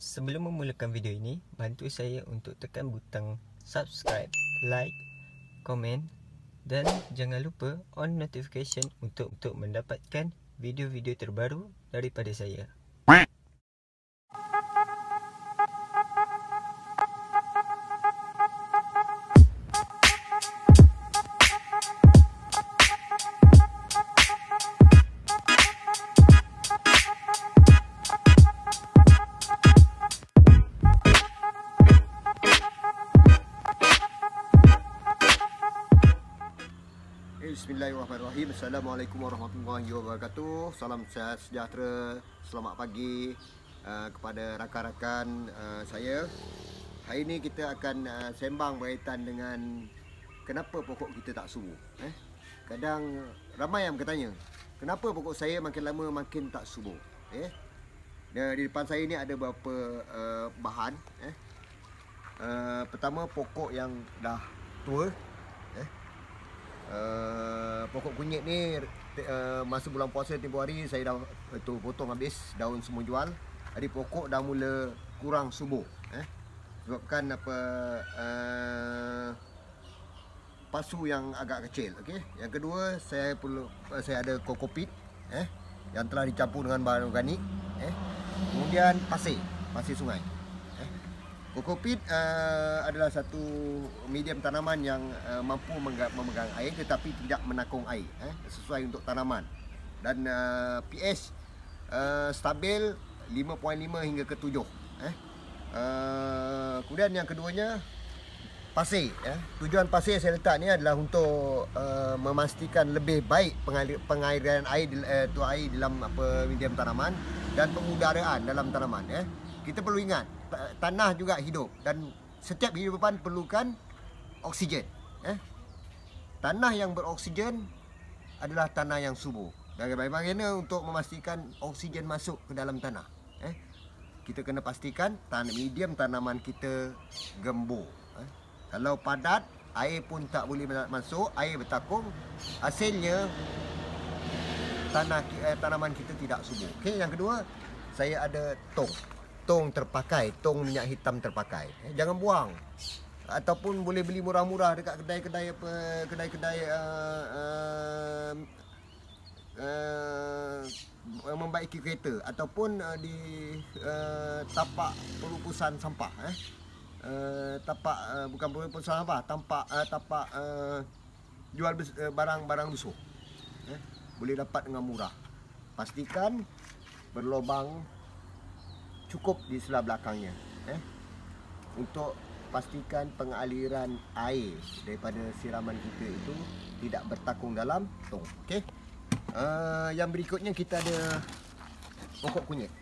Sebelum memulakan video ini, bantu saya untuk tekan butang subscribe, like, komen dan jangan lupa on notification untuk mendapatkan video-video terbaru daripada saya. Bismillahirrahmanirrahim. Assalamualaikum warahmatullahi wabarakatuh. Salam sejahtera, selamat pagi kepada rakan-rakan saya. Hari ini kita akan sembang berkaitan dengan kenapa pokok kita tak subur. Kadang ramai yang bertanya, kenapa pokok saya makin lama makin tak subur. Dan di depan saya ni ada beberapa bahan. Pertama, pokok yang dah tua. Pokok kunyit ni masa bulan puasa tempoh hari saya dah potong habis, daun semua jual. Jadi pokok dah mula kurang subur sebabkan pasu yang agak kecil. Yang kedua, saya ada kokopit yang telah dicampur dengan bahan organik. Kemudian pasir sungai. Kokopit adalah satu medium tanaman yang mampu memegang air tetapi tidak menakung air, sesuai untuk tanaman. Dan pH stabil 5.5 hingga ke 7. Kemudian yang keduanya, pasir. Tujuan pasir saya letak ni adalah untuk memastikan lebih baik pengairan air dalam medium tanaman dan pengudaraan dalam tanaman. Kita perlu ingat, tanah juga hidup dan setiap kehidupan perlukan oksigen. Tanah yang beroksigen adalah tanah yang subur. Dan bagaimana untuk memastikan oksigen masuk ke dalam tanah? Kita kena pastikan medium tanaman kita gembur. Kalau padat, air pun tak boleh masuk, air bertakung, hasilnya tanaman kita tidak subur. Yang kedua, saya ada tong terpakai, tong minyak hitam terpakai. Jangan buang. Ataupun boleh beli murah-murah dekat kedai-kedai membaiki kereta ataupun di tapak pelupusan sampah. Bukan pelupusan sampah, tapak jual barang-barang lusuh. Boleh dapat dengan murah. Pastikan berlubang cukup di sebelah belakangnya, untuk pastikan pengaliran air daripada siraman kita itu tidak bertakung dalam tong. Yang berikutnya kita ada pokok kunyit.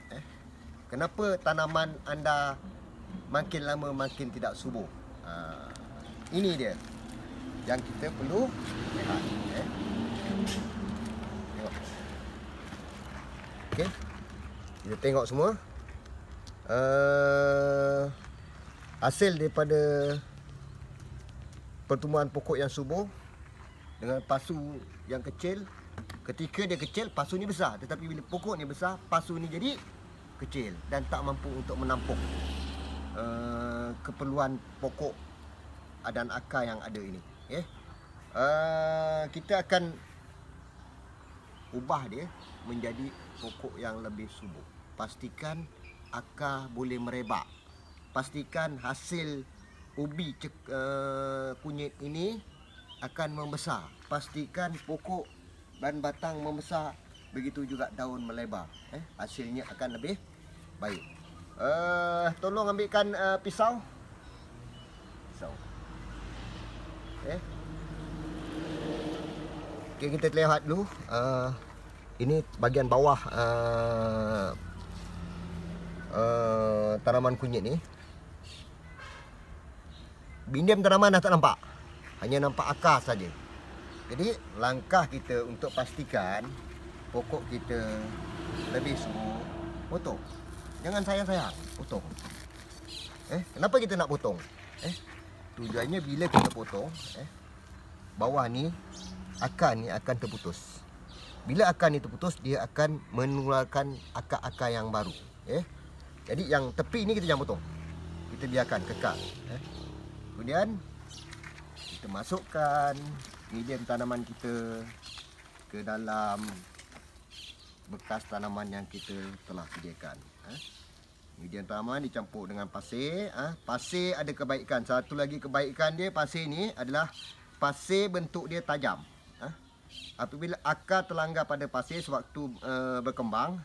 Kenapa tanaman anda makin lama makin tidak subur? Ini dia yang kita perlu lihat. Tengok. Kita tengok semua. Hasil daripada pertumbuhan pokok yang subur dengan pasu yang kecil. Ketika dia kecil, pasu ni besar, tetapi bila pokok ni besar, pasu ni jadi kecil dan tak mampu untuk menampung keperluan pokok dan akar yang ada ini. Kita akan ubah dia menjadi pokok yang lebih subur. Pastikan akar boleh merebak. Pastikan hasil ubi kunyit ini akan membesar. Pastikan pokok dan batang membesar. Begitu juga daun melebar. Hasilnya akan lebih baik. Tolong ambilkan pisau. Kita lihat dulu. Ini bagian bawah tanaman kunyit ni. Medium tanaman dah tak nampak, hanya nampak akar saja. Jadi langkah kita untuk pastikan pokok kita lebih subur, potong. Jangan sayang-sayang, potong. Kenapa kita nak potong? Tujuannya bila kita potong, bawah ni, akar ni akan terputus. Bila akar ni terputus, dia akan mengeluarkan akar-akar yang baru. Jadi yang tepi ni kita jangan potong. Kita biarkan kekal. Kemudian kita masukkan medium tanaman kita ke dalam bekas tanaman yang kita telah sediakan. Medium tanaman dicampur dengan pasir. Pasir ada kebaikan. Satu lagi kebaikan dia, pasir ni adalah pasir bentuk dia tajam. Apabila akar terlanggar pada pasir sewaktu berkembang,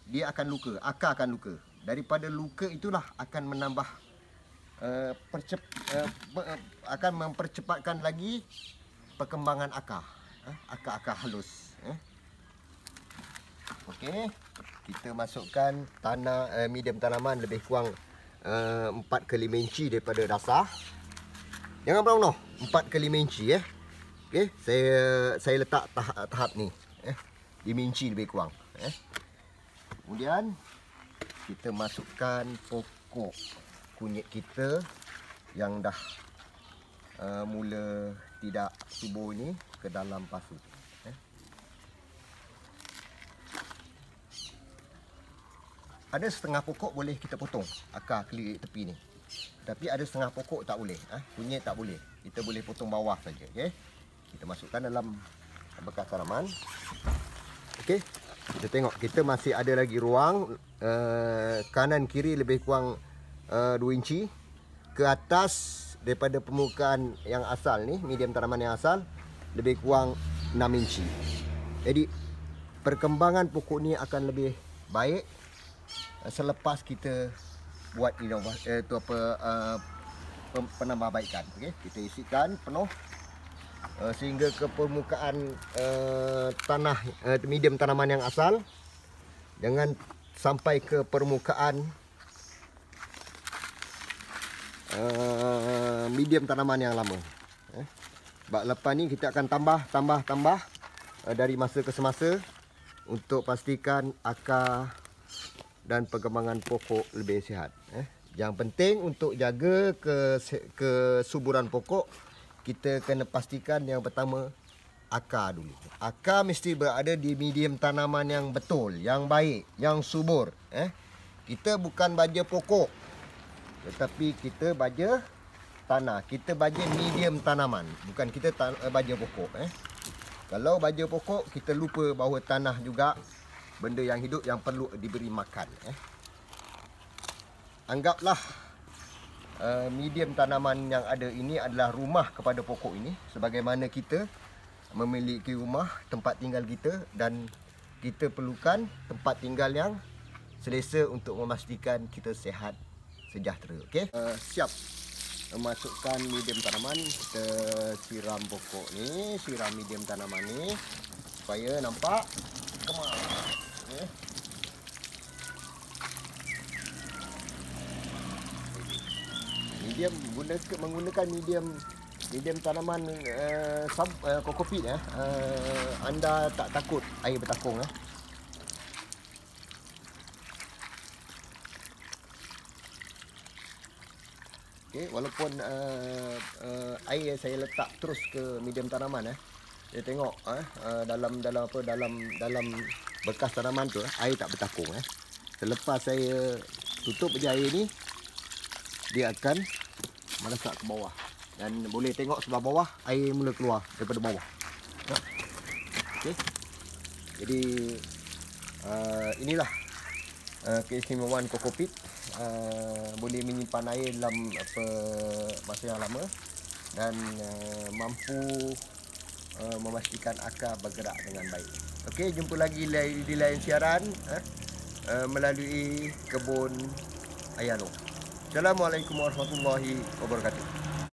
dia akan luka. Akar akan luka. Daripada luka itulah akan menambah akan mempercepatkan lagi perkembangan akar. Akar-akar halus. Okey, kita masukkan medium tanaman lebih kurang 4 ke 5 inci daripada dasar. Jangan penuh, 4 ke 5 inci Okey, saya letak tahap ni 5 inci lebih kurang. Kemudian kita masukkan pokok kunyit kita yang dah mula tidak subur ni ke dalam pasu. Ada setengah pokok boleh kita potong akar kelirik tepi ni. Tapi ada setengah pokok tak boleh. Kunyit tak boleh. Kita boleh potong bawah saja. Okay? Kita masukkan dalam bekas tanaman. Okey. Kita tengok kita masih ada lagi ruang kanan kiri lebih kurang 2 inci ke atas daripada permukaan yang asal ni, medium tanaman yang asal lebih kurang 6 inci. Jadi perkembangan pokok ni akan lebih baik selepas kita buat penambahbaikan. Okey, kita isikan penuh sehingga ke permukaan tanah medium tanaman yang asal, jangan sampai ke permukaan medium tanaman yang lama. Sebab lepas ni kita akan tambah dari masa ke semasa untuk pastikan akar dan perkembangan pokok lebih sihat. Yang penting untuk jaga kesuburan pokok, kita kena pastikan yang pertama akar dulu. Akar mesti berada di medium tanaman yang betul, yang baik, yang subur. Kita bukan baja pokok, tetapi kita baja tanah. Kita baja medium tanaman, bukan kita baja pokok. Kalau baja pokok, kita lupa bahawa tanah juga benda yang hidup yang perlu diberi makan. Anggaplah medium tanaman yang ada ini adalah rumah kepada pokok ini. Sebagaimana kita memiliki rumah, tempat tinggal kita, dan kita perlukan tempat tinggal yang selesa untuk memastikan kita sihat, sejahtera. Okey, siap memasukkan medium tanaman. Kita siram pokok ni, siram medium tanaman ni supaya nampak kemas. Medium menggunakan medium tanaman kokopit anda tak takut air bertakung. Okay, walaupun air saya letak terus ke medium tanaman, saya tengok dalam bekas tanaman tu air tak bertakung. Selepas saya tutup je air ni, dia akan melesak ke bawah, dan boleh tengok sebelah bawah air mula keluar daripada bawah. Okay. Jadi inilah keistimewaan kokopit. Boleh menyimpan air dalam masa yang lama dan mampu memastikan akar bergerak dengan baik. Okey, jumpa lagi di lain siaran melalui kebun Ayah Long. Assalamualaikum warahmatullahi wabarakatuh.